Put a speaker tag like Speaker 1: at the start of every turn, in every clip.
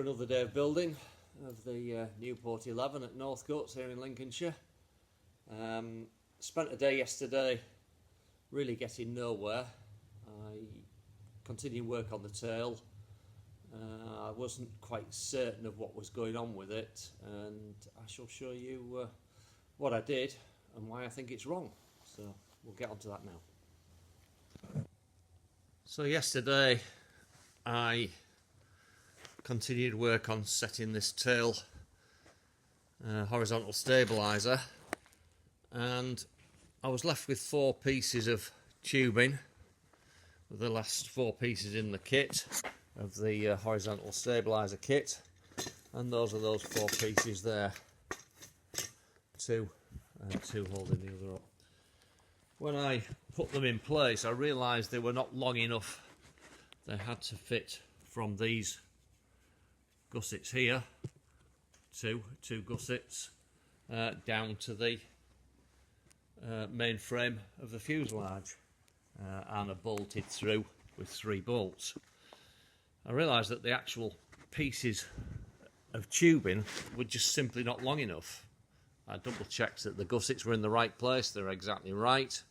Speaker 1: Another day of building of the Nieuport 11 at Northcotes here in Lincolnshire. Spent a day yesterday really getting nowhere. I continued work on the tail. I wasn't quite certain of what was going on with it, and I shall show you what I did and why I think it's wrong. So we'll get onto that now. So yesterday I continued work on setting this tail horizontal stabiliser, and I was left with 4 pieces of tubing, with the last 4 pieces in the kit of the horizontal stabiliser kit, and those are those 4 pieces there, 2 and 2 holding the other up. When I put them in place, I realised they were not long enough. They had to fit from these gussets here, two gussets, down to the main frame of the fuselage, and are bolted through with 3 bolts. I realised that the actual pieces of tubing were just simply not long enough. I double checked that the gussets were in the right place, they're exactly right,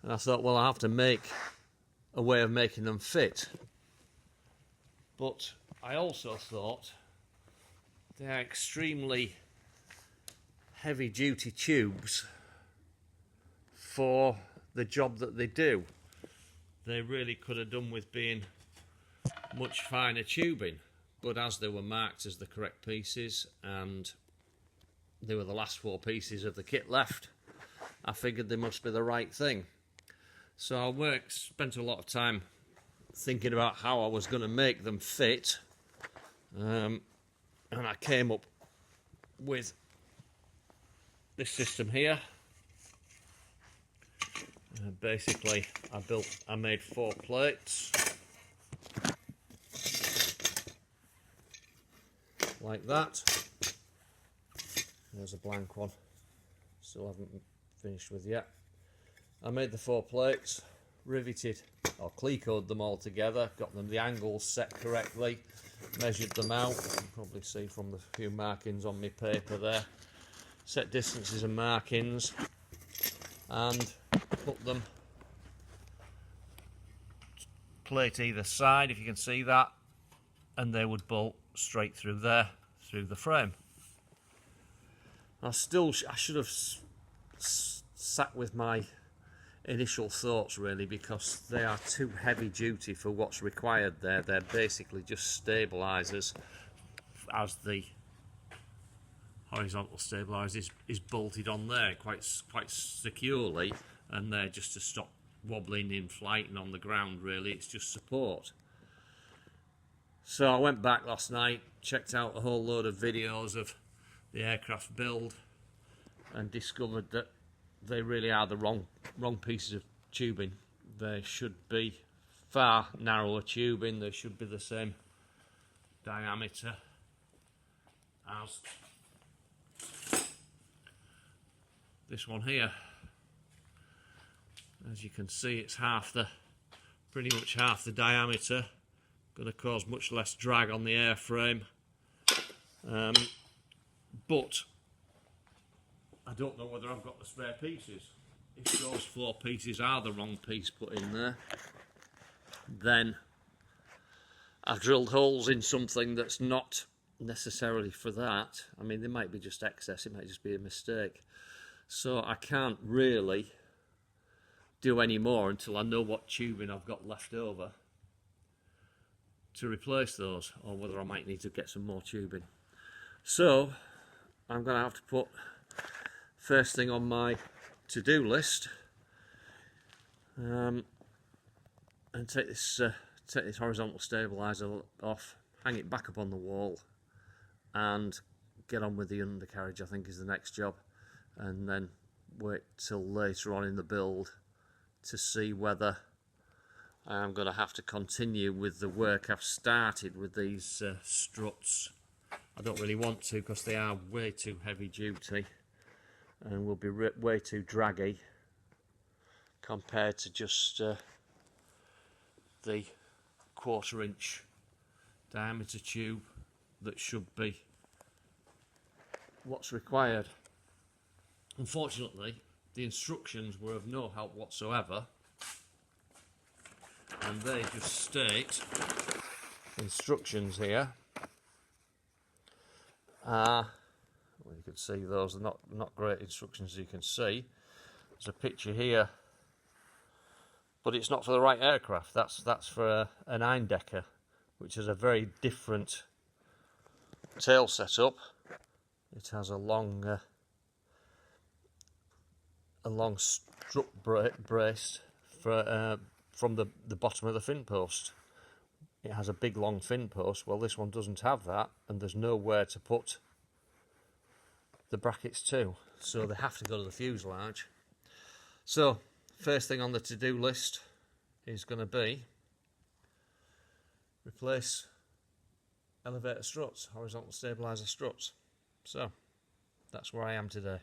Speaker 1: and I thought, well, I have to make a way of making them fit. But I also thought they are extremely heavy duty tubes for the job that they do. They really could have done with being much finer tubing, but as they were marked as the correct pieces and they were the last 4 pieces of the kit left, I figured they must be the right thing. So I spent a lot of time thinking about how I was going to make them fit, and I came up with this system here. Basically, I made 4 plates like that. There's a blank one, still haven't finished with yet. I made the 4 plates, riveted or clecoed them all together, got them the angles set correctly, measured them out. You can probably see from the few markings on my paper there. Set distances and markings, and put them plate either side, if you can see that, and they would bolt straight through there, through the frame. I should have sat with my initial thoughts, really, because they are too heavy duty for what's required there. They're basically just stabilisers, as the horizontal stabiliser is bolted on there quite securely, and they're just to stop wobbling in flight and on the ground. Really, it's just support. So I went back last night, checked out a whole load of videos of the aircraft build, and discovered that they really are the wrong pieces of tubing. They should be far narrower tubing. They should be the same diameter as this one here. As you can see, it's pretty much half the diameter. Going to cause much less drag on the airframe, but I don't know whether I've got the spare pieces. If those 4 pieces are the wrong piece put in there, then I've drilled holes in something that's not necessarily for that. I mean, they might be just excess, it might just be a mistake. So I can't really do any more until I know what tubing I've got left over to replace those, or whether I might need to get some more tubing. So I'm going to have to put first thing on my to-do list, and take this horizontal stabiliser off, hang it back up on the wall, and get on with the undercarriage. I think is the next job, and then wait till later on in the build to see whether I'm going to have to continue with the work I've started with these struts. I don't really want to, because they are way too heavy duty and will be way too draggy compared to just the 1/4 inch diameter tube that should be what's required. Unfortunately, the instructions were of no help whatsoever, and they just state instructions here. Well, you can see those are not great instructions, as you can see. There's a picture here, but it's not for the right aircraft. That's for a 9-decker, which is a very different tail setup. It has a long strut brace from the bottom of the fin post. It has a big long fin post. Well, this one doesn't have that, and there's nowhere to put the brackets to, so they have to go to the fuselage. So first thing on the to-do list is going to be replace elevator struts, horizontal stabilizer struts. So that's where I am today.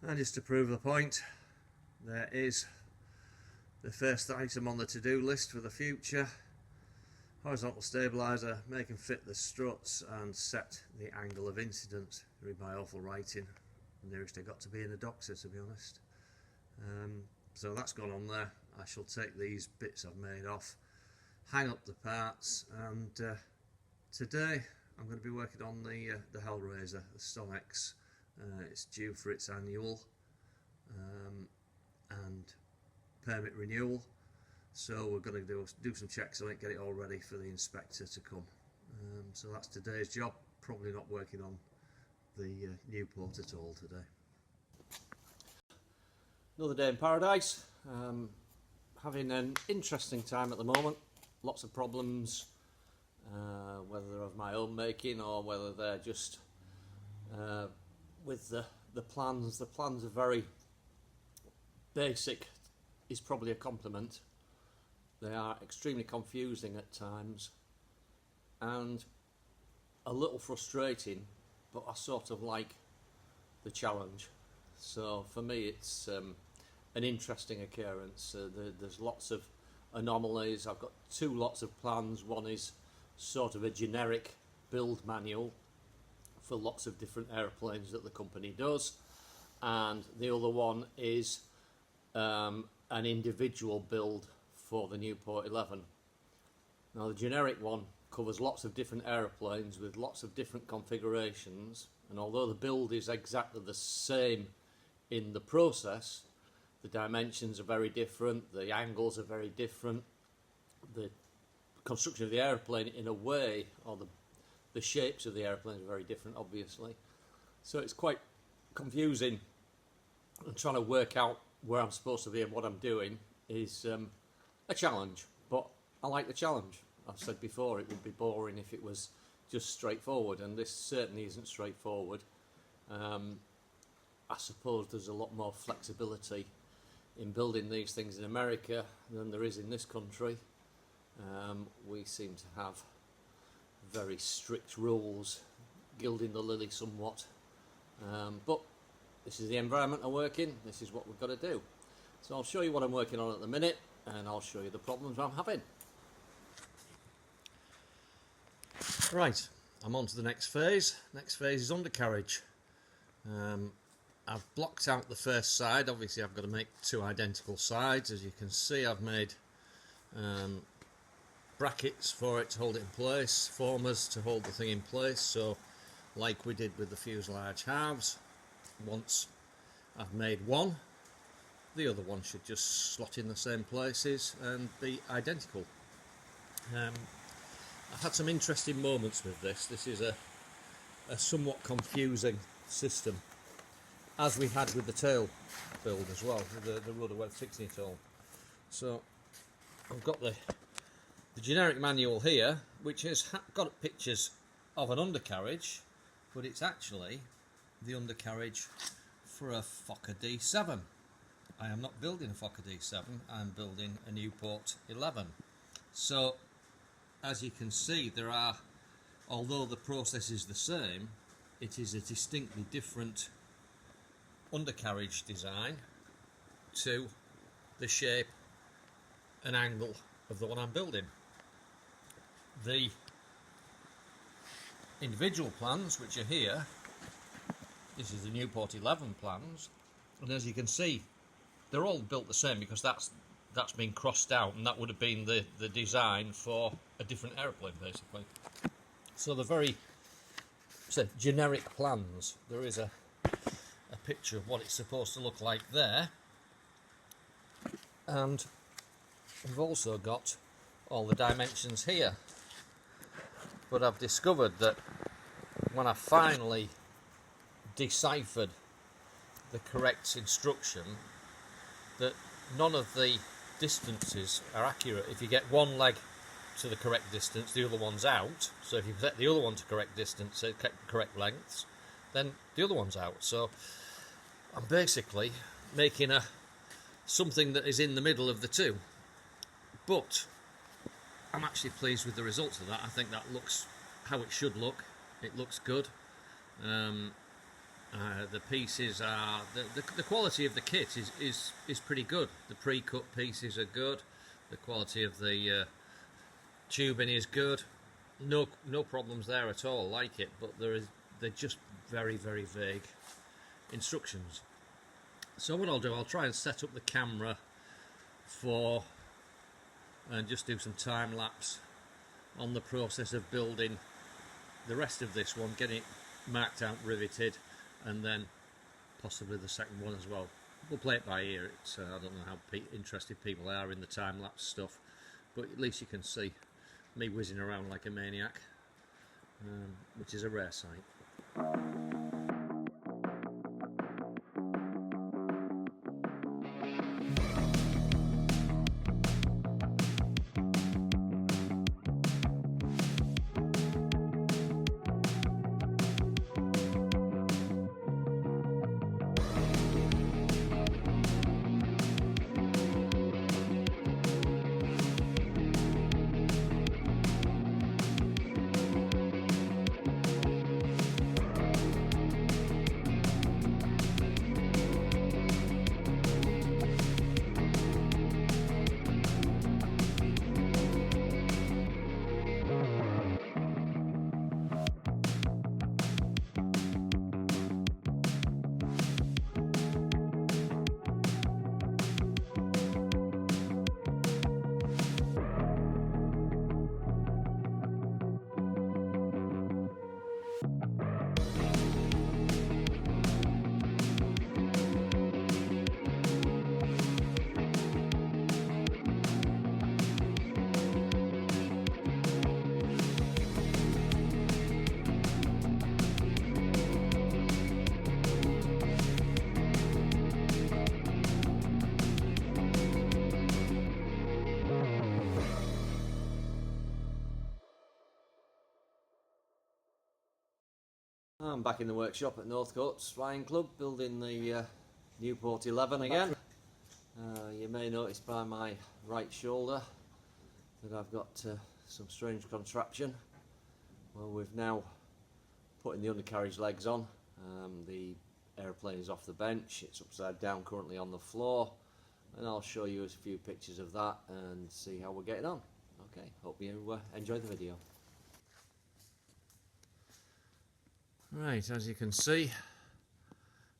Speaker 1: And just to prove the point, there is the first item on the to-do list for the future. Horizontal stabilizer, make and fit the struts and set the angle of incidence. Read my awful writing. The nearest I got to being a doctor, to be honest. So that's gone on there. I shall take these bits I've made off, hang up the parts, and today I'm going to be working on the Hellraiser, the Stonex. It's due for its annual and permit renewal, so we're going to do some checks on it, get it all ready for the inspector to come. So that's today's job. Probably not working on the Nieuport at all today. Another day in paradise. Having an interesting time at the moment. Lots of problems, whether they're of my own making or whether they're just with the plans. The plans are very basic, is probably a compliment. They are extremely confusing at times and a little frustrating, but I sort of like the challenge. So for me it's an interesting occurrence. There's lots of anomalies. I've got two lots of plans. One is sort of a generic build manual for lots of different aeroplanes that the company does, and the other one is an individual build for the Nieuport 11. Now the generic one covers lots of different aeroplanes with lots of different configurations, and although the build is exactly the same in the process, the dimensions are very different, the angles are very different, the construction of the aeroplane in a way, or the shapes of the aeroplanes are very different, obviously. So it's quite confusing, and trying to work out where I'm supposed to be and what I'm doing is a challenge, but I like the challenge. I've said before it would be boring if it was just straightforward, and this certainly isn't straightforward. I suppose there's a lot more flexibility in building these things in America than there is in this country. We seem to have very strict rules, gilding the lily somewhat, but this is the environment I work in, this is what we've got to do. So I'll show you what I'm working on at the minute, and I'll show you the problems I'm having. Right, I'm on to the next phase. Next phase is undercarriage. I've blocked out the first side. Obviously I've got to make two identical sides. As you can see, I've made brackets for it to hold it in place, formers to hold the thing in place, so like we did with the fuselage halves, once I've made one, the other one should just slot in the same places and be identical. I've had some interesting moments with this. This is a somewhat confusing system, as we had with the tail build as well, with the rudder when fixing it all. So I've got the generic manual here, which has got pictures of an undercarriage, but it's actually the undercarriage for a Fokker D7. I am not building a Fokker D7, I'm building a Nieuport 11. So as you can see, there are, although the process is the same, it is a distinctly different undercarriage design to the shape and angle of the one I'm building. The individual plans, which are here. This is the Nieuport 11 plans, and as you can see, they're all built the same because that's been crossed out, and that would have been the design for a different aeroplane, basically. So they're very generic plans. There is a picture of what it's supposed to look like there, and we've also got all the dimensions here. But I've discovered that when I finally deciphered the correct instruction, that none of the distances are accurate. If you get one leg to the correct distance, the other one's out. So if you set the other one to correct distance, correct lengths, then the other one's out. So I'm basically making something that is in the middle of the two. But I'm actually pleased with the results of that. I think that looks how it should look. It looks good. The pieces are the quality of the kit is pretty good. The pre-cut pieces are good. The quality of the tubing is good. No problems there at all. Like it, but they're just very vague instructions. So what I'll do, I'll try and set up the camera and just do some time lapse on the process of building the rest of this one, getting it marked out, riveted, and then possibly the second one as well. We'll play it by ear. I don't know how interested people are in the time lapse stuff, but at least you can see me whizzing around like a maniac, which is a rare sight. I'm back in the workshop at Northcote Flying Club, building the Nieuport 11 again. You may notice by my right shoulder that I've got some strange contraption. Well, we've now putting the undercarriage legs on. The aeroplane is off the bench, it's upside down currently on the floor, and I'll show you a few pictures of that and see how we're getting on. Okay, hope you enjoy the video. Right, as you can see,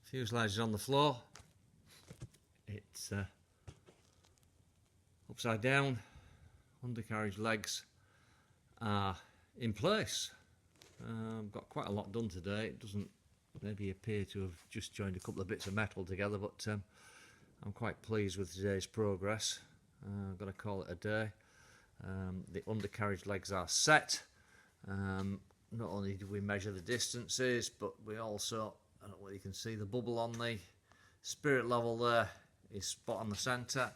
Speaker 1: fuselage is on the floor. It's upside down. Undercarriage legs are in place. Got quite a lot done today. It doesn't maybe appear to have just joined a couple of bits of metal together, but I'm quite pleased with today's progress. I've got to call it a day. The undercarriage legs are set. Not only did we measure the distances, but we also, I don't know whether you can see the bubble on the spirit level there is spot on the centre.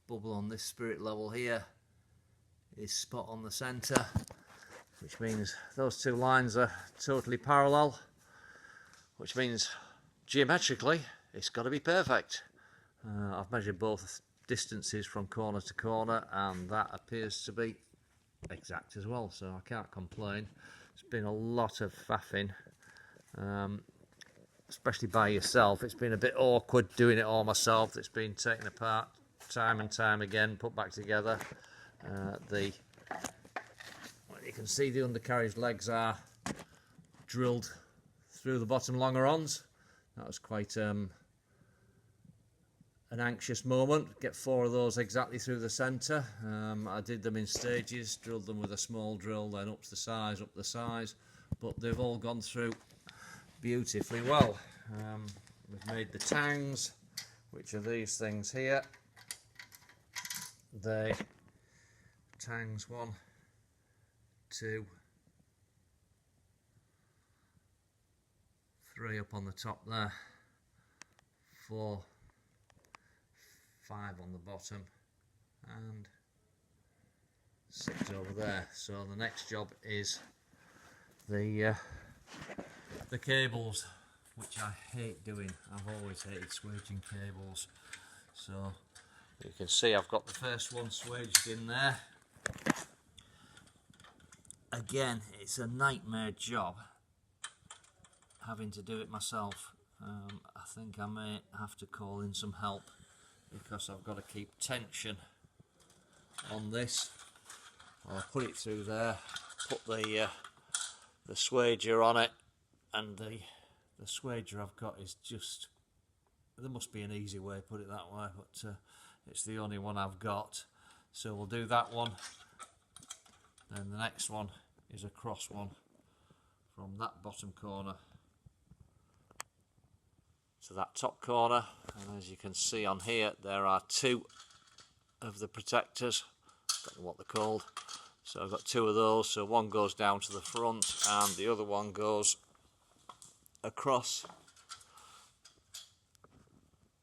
Speaker 1: Bubble on this spirit level here is spot on the centre, which means those two lines are totally parallel, which means geometrically it's got to be perfect. I've measured both distances from corner to corner, and that appears to be exact as well, so I can't complain. It's been a lot of faffing, especially by yourself. It's been a bit awkward doing it all myself. It's been taken apart time and time again, put back together. Well, you can see the undercarriage legs are drilled through the bottom longerons. That was quite an anxious moment. Get 4 of those exactly through the centre. I did them in stages, drilled them with a small drill, then up the size, but they've all gone through beautifully well. We've made the tangs, which are these things here. They tangs 1, 2, 3 up on the top there, 4, 5 on the bottom, and 6 over there. So the next job is the cables, which I hate doing. I've always hated swaging cables. So you can see I've got the first one swaged in there. Again, it's a nightmare job having to do it myself. I think I may have to call in some help, because I've got to keep tension on this. I'll put it through there, put the swager on it, and the swager I've got is just, there must be an easy way, put it that way, but it's the only one I've got. So we'll do that one, then the next one is a cross one from that bottom corner to that top corner, and as you can see on here, there are 2 of the protectors. Don't know what they're called. So I've got 2 of those, so one goes down to the front and the other one goes across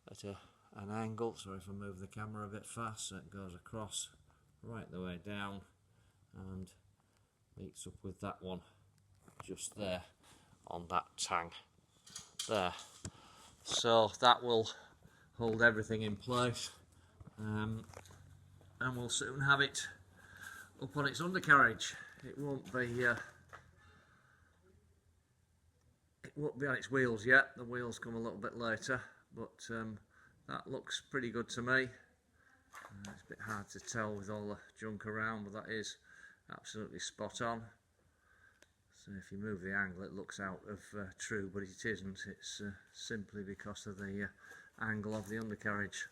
Speaker 1: at an angle. So if I move the camera a bit fast, it goes across right the way down and meets up with that one just there on that tang there. So that will hold everything in place, and we'll soon have it up on its undercarriage. It won't be on its wheels yet. The wheels come a little bit later, but that looks pretty good to me. It's a bit hard to tell with all the junk around, but that is absolutely spot on. So if you move the angle, it looks out of true, but it isn't. It's simply because of the angle of the undercarriage.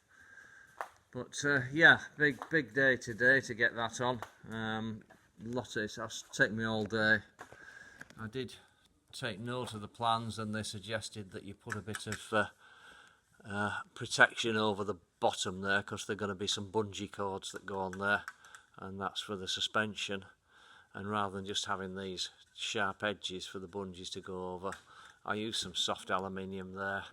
Speaker 1: But yeah, big day today to get that on. It's taken me all day. I did take note of the plans, and they suggested that you put a bit of protection over the bottom there, because there are going to be some bungee cords that go on there, and that's for the suspension. And rather than just having these sharp edges for the bungees to go over, I used some soft aluminium there.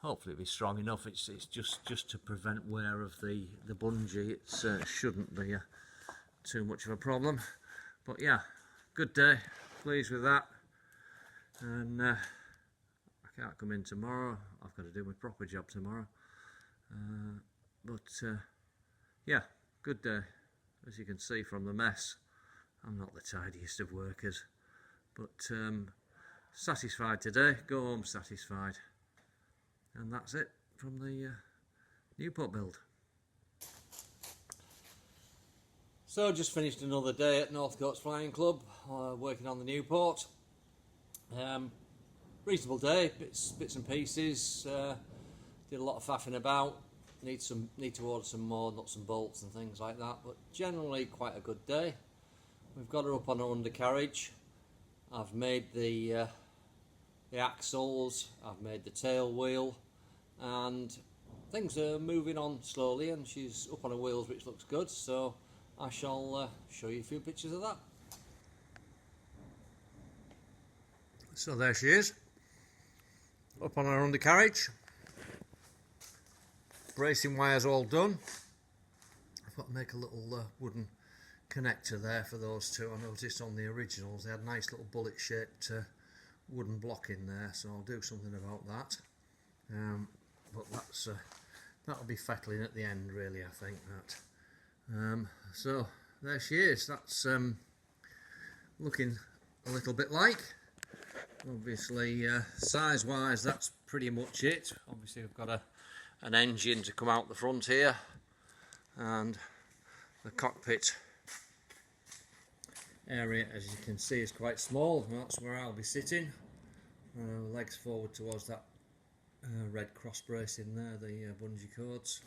Speaker 1: Hopefully it'll be strong enough. It's just to prevent wear of the bungee. It shouldn't be too much of a problem. But yeah, good day. Pleased with that. And I can't come in tomorrow. I've got to do my proper job tomorrow. Yeah, good day. As you can see from the mess, I'm not the tidiest of workers, but satisfied today. Go home satisfied. And that's it from the Nieuport build. So just finished another day at North Coast Flying Club, working on the Nieuport. Reasonable day, bits and pieces. Did a lot of faffing about. Need to order some more nuts and bolts and things like that, but generally quite a good day. We've got her up on her undercarriage. I've made the axles, I've made the tail wheel, and things are moving on slowly, and she's up on her wheels, which looks good. So I shall show you a few pictures of that. So there she is, up on her undercarriage. Bracing wires all done. I've got to make a little wooden connector there for those 2. I noticed on the originals they had a nice little bullet shaped wooden block in there, so I'll do something about that. But that'll be fettling at the end, really, I think. That so there she is. That's looking a little bit like. Obviously size wise that's pretty much it. Obviously we've got an engine to come out the front here, and the cockpit area, as you can see, is quite small. That's where I'll be sitting. Legs forward towards that red cross brace in there, the bungee cords.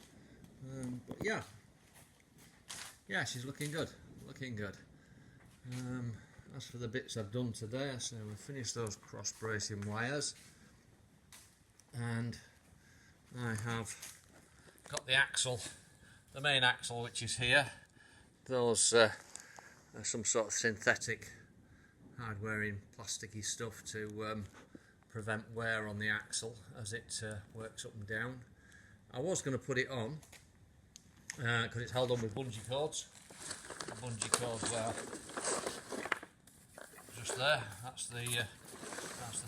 Speaker 1: But yeah, she's looking good, looking good. As for the bits I've done today, so we've finished those cross bracing wires, and I have got the axle, the main axle, which is here. Those are some sort of synthetic hard wearing plasticky stuff to prevent wear on the axle as it works up and down. I was going to put it on because it's held on with bungee cords. The bungee cords are just there. That's the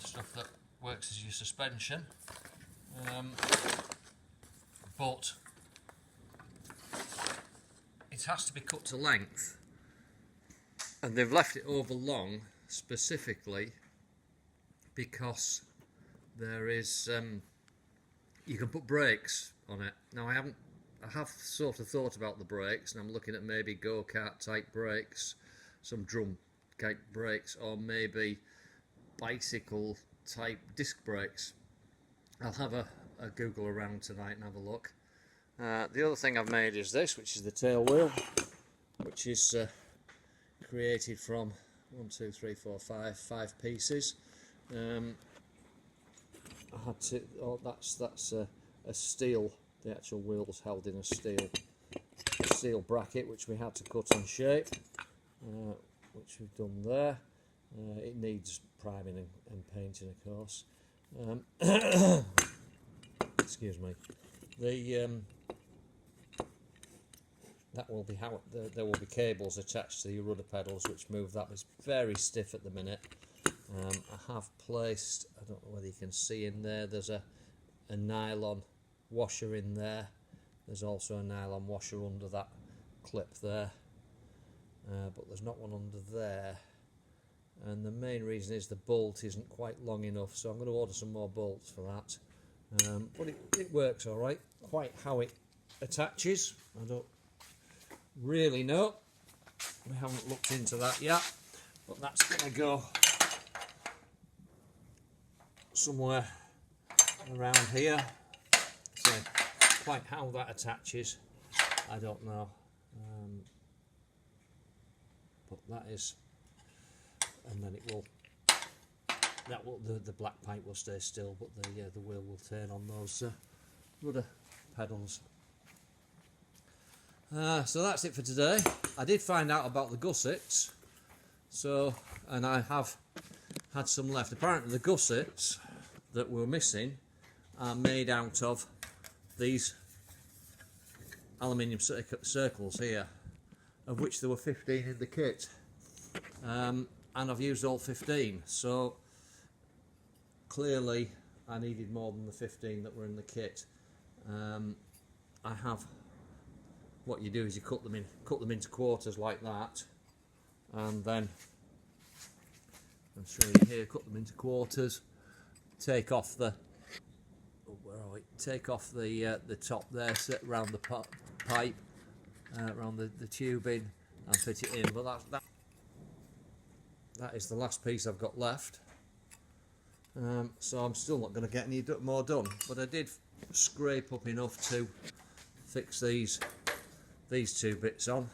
Speaker 1: stuff that works as your suspension. But it has to be cut to length, and they've left it over long specifically because there is you can put brakes on it. Now I have sort of thought about the brakes, and I'm looking at maybe go-kart type brakes, some drum type brakes, or maybe bicycle type disc brakes. I'll have a Google around tonight and have a look. The other thing I've made is this, which is the tail wheel, which is created from 5 pieces. I had to. Oh, that's a steel. The actual wheel's held in a steel bracket, which we had to cut and shape, which we've done there. It needs priming and painting, of course. Excuse me. That will be how there will be cables attached to the rudder pedals which move that. It's very stiff at the minute. I have placed, I don't know whether you can see in there, there's a nylon washer in there. There's also a nylon washer under that clip there, but there's not one under there. And the main reason is the bolt isn't quite long enough, so I'm going to order some more bolts for that. But it works all right. Quite how it attaches, I don't really know. We haven't looked into that yet, but that's going to go somewhere around here. So quite how that attaches, I don't know. But that is, and then it will. The black pipe will stay still, but the wheel will turn on those rudder pedals. So that's it for today. I did find out about the gussets, and I have had some left. Apparently the gussets that were missing are made out of these aluminium circles here, of which there were 15 in the kit, and I've used all 15, so clearly I needed more than the 15 that were in the kit. I have, what you do is you cut them into quarters like that, and then I'll show you here, cut them into quarters, take off the top there, sit around the pipe, around the tubing, and fit it in. But that is the last piece I've got left. So I'm still not going to get any more done, but I did scrape up enough to fix these two bits on.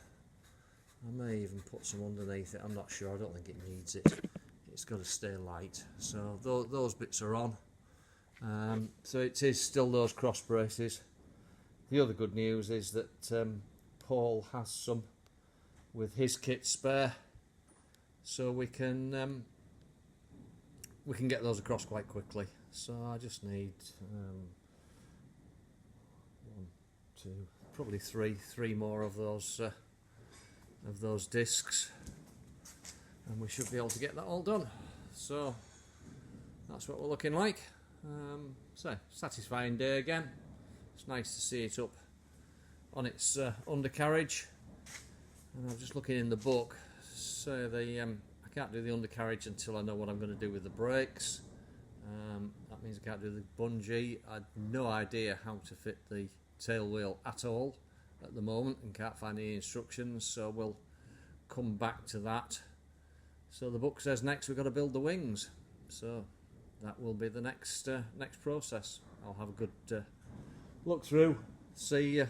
Speaker 1: I may even put some underneath it, I'm not sure, I don't think it needs it. It's got to stay light. So those bits are on. So it is still those cross braces. The other good news is that Paul has some with his kit spare, so we can get those across quite quickly. So I just need 1, 2, probably three more of those discs, and we should be able to get that all done. So that's what we're looking like. So satisfying day again. It's nice to see it up on its undercarriage. And I'm just looking in the book. So I can't do the undercarriage until I know what I'm going to do with the brakes. That means I can't do the bungee. I have no idea how to fit the tail wheel at all at the moment, and can't find any instructions. So we'll come back to that So the book says next we've got to build the wings. So that will be the next process. I'll have a good look through, see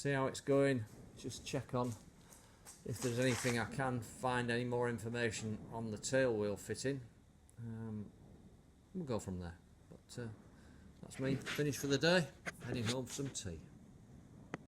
Speaker 1: how it's going. Just check on if there's anything I can find, any more information on the tail wheel fitting. We'll go from there. But that's me finished for the day, heading home for some tea.